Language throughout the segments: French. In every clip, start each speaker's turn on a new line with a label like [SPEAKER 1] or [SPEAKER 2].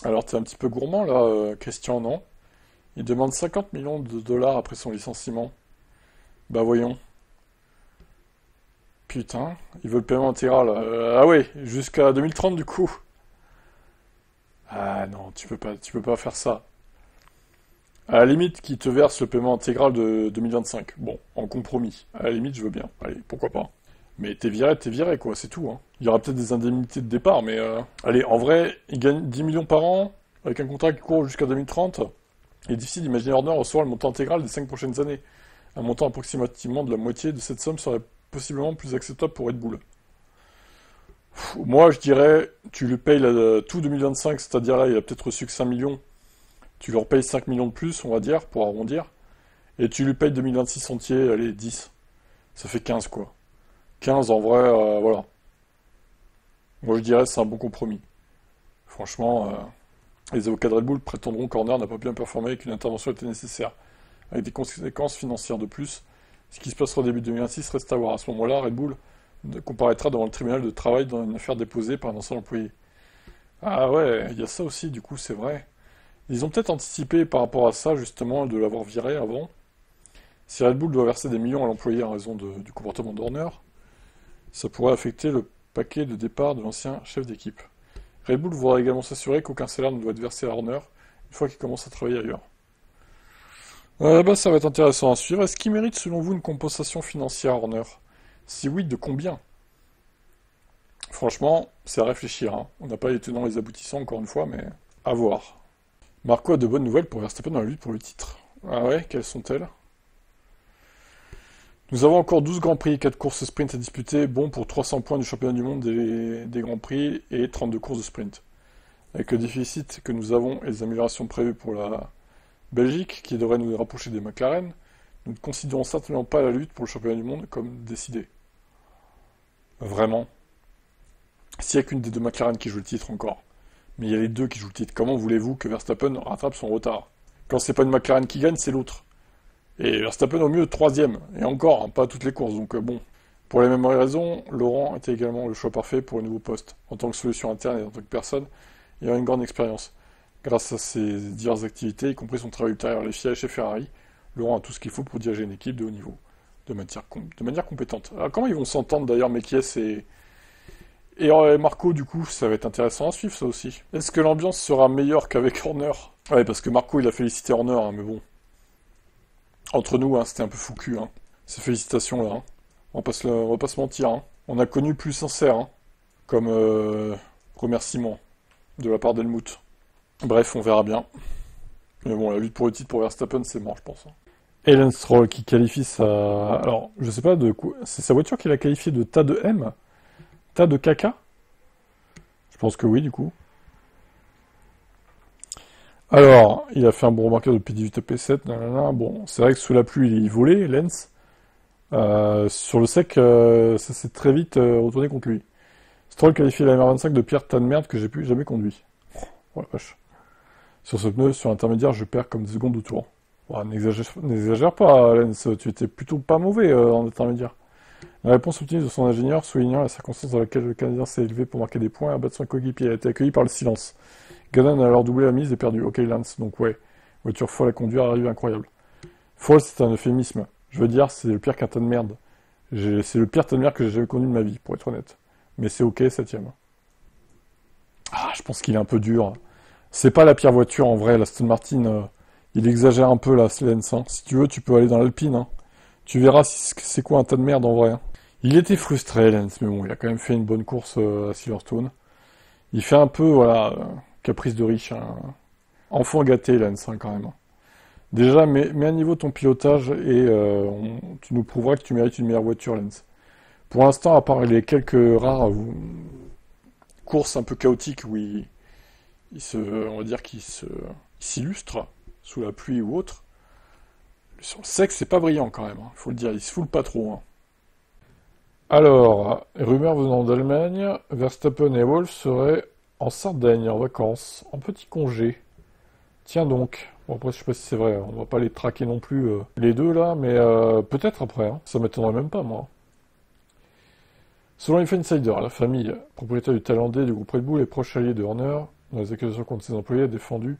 [SPEAKER 1] Alors, t'es un petit peu gourmand là, Christian, non? Il demande 50 millions de dollars après son licenciement. Bah voyons. Putain, il veut le paiement intégral. Ah ouais, jusqu'à 2030 du coup. Ah non, tu peux pas faire ça. À la limite, qu'il te verse le paiement intégral de 2025. Bon, en compromis. À la limite, je veux bien. Allez, pourquoi pas. Mais t'es viré, quoi, c'est tout, hein. Il y aura peut-être des indemnités de départ, mais... Allez, en vrai, il gagne 10 millions par an, avec un contrat qui court jusqu'à 2030. Il est difficile d'imaginer Horner recevoir le montant intégral des 5 prochaines années. Un montant approximativement de la moitié de cette somme serait possiblement plus acceptable pour Red Bull. Moi, je dirais, tu lui payes tout 2025, c'est-à-dire là, il a peut-être reçu que 5 millions. Tu leur payes 5 millions de plus, on va dire, pour arrondir. Et tu lui payes 2026 entier, allez, 10. Ça fait 15, quoi. 15, en vrai, voilà. Moi, je dirais, c'est un bon compromis. Franchement, les avocats de Red Bull prétendront qu'Horner n'a pas bien performé et qu'une intervention était nécessaire, avec des conséquences financières de plus. Ce qui se passera au début de 2026 reste à voir. À ce moment-là, Red Bull comparaîtra devant le tribunal de travail dans une affaire déposée par un ancien employé. Ah ouais, il y a ça aussi, du coup, c'est vrai. Ils ont peut-être anticipé par rapport à ça, justement, de l'avoir viré avant. Si Red Bull doit verser des millions à l'employé en raison du comportement d'Horner, ça pourrait affecter le paquet de départ de l'ancien chef d'équipe. Red Bull voudra également s'assurer qu'aucun salaire ne doit être versé à Horner une fois qu'il commence à travailler ailleurs. Bah, ça va être intéressant à suivre. Est-ce qu'il mérite, selon vous, une compensation financière, Horner? Si oui, de combien? Franchement, c'est à réfléchir, hein. On n'a pas les tenants et les aboutissants, encore une fois, mais à voir. Marco a de bonnes nouvelles pour Verstappen dans la lutte pour le titre. Ah ouais, quelles sont-elles? Nous avons encore 12 Grands Prix et 4 courses sprint à disputer, bon pour 300 points du championnat du monde des Grands Prix et 32 courses de sprint. Avec le déficit que nous avons et les améliorations prévues pour la Belgique, qui devrait nous rapprocher des McLaren, nous ne considérons certainement pas la lutte pour le championnat du monde comme décidée. Vraiment. S'il n'y a qu'une des deux McLaren qui joue le titre encore. Mais il y a les deux qui jouent le titre. Comment voulez-vous que Verstappen rattrape son retard? Quand c'est pas une McLaren qui gagne, c'est l'autre. Et Verstappen au mieux troisième. Et encore, hein, pas toutes les courses. Donc bon. Pour les mêmes raisons, Laurent était également le choix parfait pour un nouveau poste. En tant que solution interne et en tant que personne, il a une grande expérience. Grâce à ses diverses activités, y compris son travail ultérieur à l'FIA et chez Ferrari, Laurent a tout ce qu'il faut pour diriger une équipe de haut niveau, de manière compétente. Alors comment ils vont s'entendre d'ailleurs, Mekies et Marco, du coup, ça va être intéressant à suivre ça aussi. Est-ce que l'ambiance sera meilleure qu'avec Horner? Ouais, parce que Marco, il a félicité Horner, hein, mais bon. Entre nous, hein, c'était un peu fou cul, hein. Ces félicitations-là, hein. On va pas se mentir, hein. On a connu plus sincère, hein, comme remerciement de la part d'Helmut. Bref, on verra bien. Mais bon, la lutte pour le titre pour Verstappen, c'est mort, je pense, hein. Ellen Stroll qui qualifie sa... Alors, je sais pas de quoi... C'est sa voiture qu'il a qualifiée de tas de M? Tas de caca? Je pense que oui, du coup. Alors, il a fait un bon remarqueur de P18 à P7, nanana. Bon, c'est vrai que sous la pluie, il volait, Lens. Sur le sec, ça s'est très vite retourné contre lui. Stroll qualifie la MR25 de Pierre tas de merde que j'ai plus jamais conduit. Oh la vache. Sur ce pneu, sur intermédiaire, je perds comme des secondes au tour. Ouais, n'exagère pas, Lens, tu étais plutôt pas mauvais en intermédiaire. La réponse obtenue de son ingénieur, soulignant la circonstance dans laquelle le Canadien s'est élevé pour marquer des points et abattre son coéquipier, a été accueilli par le silence. Gannon a alors doublé la mise et perdu. Ok, Lance, donc ouais. Voiture folle à conduire, arrive incroyable. Folle, c'est un euphémisme. Je veux dire, c'est le pire qu'un tas de merde. C'est le pire tas de merde que j'ai jamais connu de ma vie, pour être honnête. Mais c'est ok, septième. Ah, je pense qu'il est un peu dur. C'est pas la pire voiture en vrai, l'Aston Martin. Il exagère un peu là, Lance, hein. Si tu veux, tu peux aller dans l'Alpine, hein. Tu verras si c'est quoi un tas de merde en vrai, hein. Il était frustré, Lance, mais bon, il a quand même fait une bonne course à Silverstone. Il fait un peu, voilà, caprice de riche, hein. Enfant gâté, Lance, hein, quand même. Déjà, mets à niveau ton pilotage et tu nous prouveras que tu mérites une meilleure voiture, Lance. Pour l'instant, à part les quelques rares courses un peu chaotiques où on va dire qu'il s'illustre sous la pluie ou autre, sur le sec, c'est pas brillant quand même, hein, faut le dire, il se foule pas trop, hein. Alors, rumeur venant d'Allemagne, Verstappen et Wolf seraient en Sardaigne, en vacances, en petit congé. Tiens donc. Bon, après, je sais pas si c'est vrai, on va pas les traquer non plus, les deux là, mais peut-être après, hein. Ça m'étonnerait même pas, moi. Selon les Insider, la famille propriétaire du Thaïlandais du groupe Red Bull est proche allié de Horner, dans les accusations contre ses employés, a défendu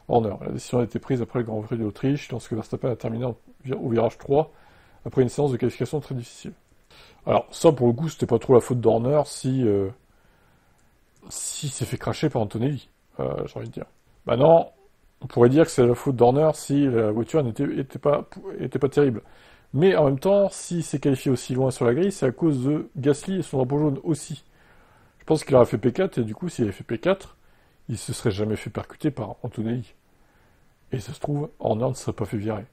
[SPEAKER 1] Horner. La décision a été prise après le Grand Prix d'Autriche, lorsque Verstappen a terminé au virage 3, après une séance de qualification très difficile. Alors, ça, pour le coup, c'était pas trop la faute d'Horner si s'est fait cracher par Antonelli, j'ai envie de dire. Maintenant, on pourrait dire que c'est la faute d'Horner si la voiture était pas terrible. Mais en même temps, s'il s'est qualifié aussi loin sur la grille, c'est à cause de Gasly et son drapeau jaune aussi. Je pense qu'il aurait fait P4, et du coup, s'il avait fait P4, il se serait jamais fait percuter par Antonelli. Et ça se trouve, Horner ne serait pas fait virer.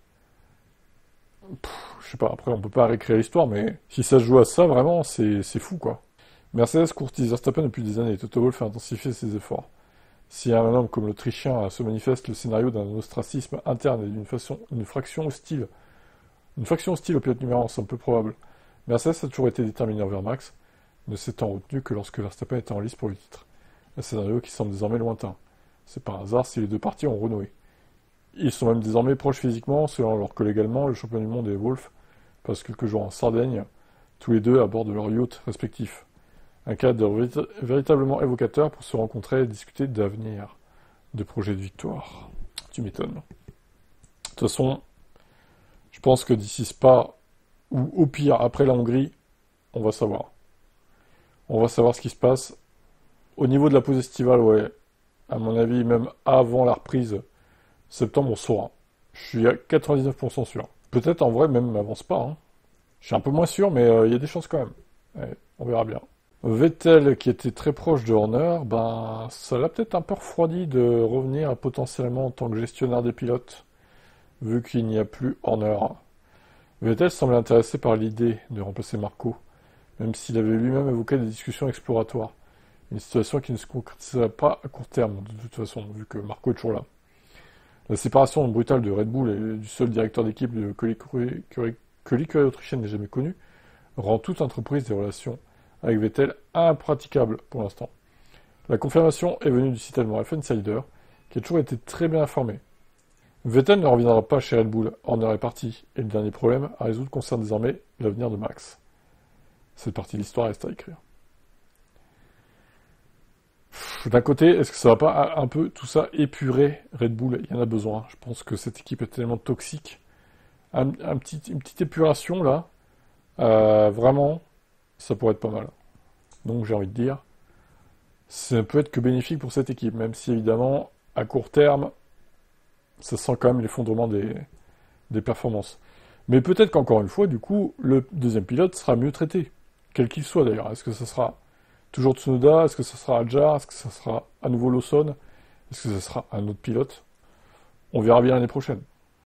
[SPEAKER 1] Je sais pas, après, on peut pas réécrire l'histoire, mais si ça se joue à ça, vraiment, c'est fou, quoi. Mercedes courtise Verstappen depuis des années, et Toto Wolff fait intensifier ses efforts. Si un homme comme l'Autrichien se manifeste, le scénario d'un ostracisme interne et d'une faction hostile au pilote numéro 1 semble peu probable. Mercedes a toujours été déterminé envers Max, ne s'étant retenu que lorsque Verstappen était en lice pour le titre. Un scénario qui semble désormais lointain. C'est par hasard si les deux parties ont renoué. Ils sont même désormais proches physiquement, selon leur collègue allemand, le champion du monde et Wolff, passent quelques jours en Sardaigne, tous les deux à bord de leurs yachts respectifs. Un cadre véritablement évocateur pour se rencontrer et discuter d'avenir, de projets de victoire. Tu m'étonnes. De toute façon, je pense que d'ici Spa, ou au pire, après la Hongrie, on va savoir. On va savoir ce qui se passe. Au niveau de la pause estivale, ouais, à mon avis, même avant la reprise, septembre, on saura. Je suis à 99% sûr. Peut-être en vrai, même avance pas. Hein. Je suis un peu moins sûr, mais il y a des chances quand même. Ouais, on verra bien. Vettel, qui était très proche de Horner, ben, ça l'a peut-être un peu refroidi de revenir potentiellement en tant que gestionnaire des pilotes, vu qu'il n'y a plus Horner. Vettel semble intéressé par l'idée de remplacer Marco, même s'il avait lui-même évoqué des discussions exploratoires. Une situation qui ne se concrétisera pas à court terme, de toute façon, vu que Marco est toujours là. La séparation brutale de Red Bull et du seul directeur d'équipe que l'écurie autrichienne n'ait jamais connu rend toute entreprise des relations avec Vettel impraticable pour l'instant. La confirmation est venue du site allemand F1 qui a toujours été très bien informé. Vettel ne reviendra pas chez Red Bull, Horner est parti, et le dernier problème à résoudre concerne désormais l'avenir de Max. Cette partie de l'histoire reste à écrire. D'un côté, est-ce que ça va pas un peu tout ça épurer Red Bull? Il y en a besoin. Je pense que cette équipe est tellement toxique. Une petite épuration là, vraiment, ça pourrait être pas mal. Donc j'ai envie de dire, ça ne peut être que bénéfique pour cette équipe, même si évidemment, à court terme, ça sent quand même l'effondrement des performances. Mais peut-être qu'encore une fois, du coup, le deuxième pilote sera mieux traité, quel qu'il soit d'ailleurs. Est-ce que ça sera toujours Tsunoda? Est-ce que ça sera Hadjar? Est-ce que ça sera à nouveau Lawson? Est-ce que ça sera un autre pilote? On verra bien l'année prochaine.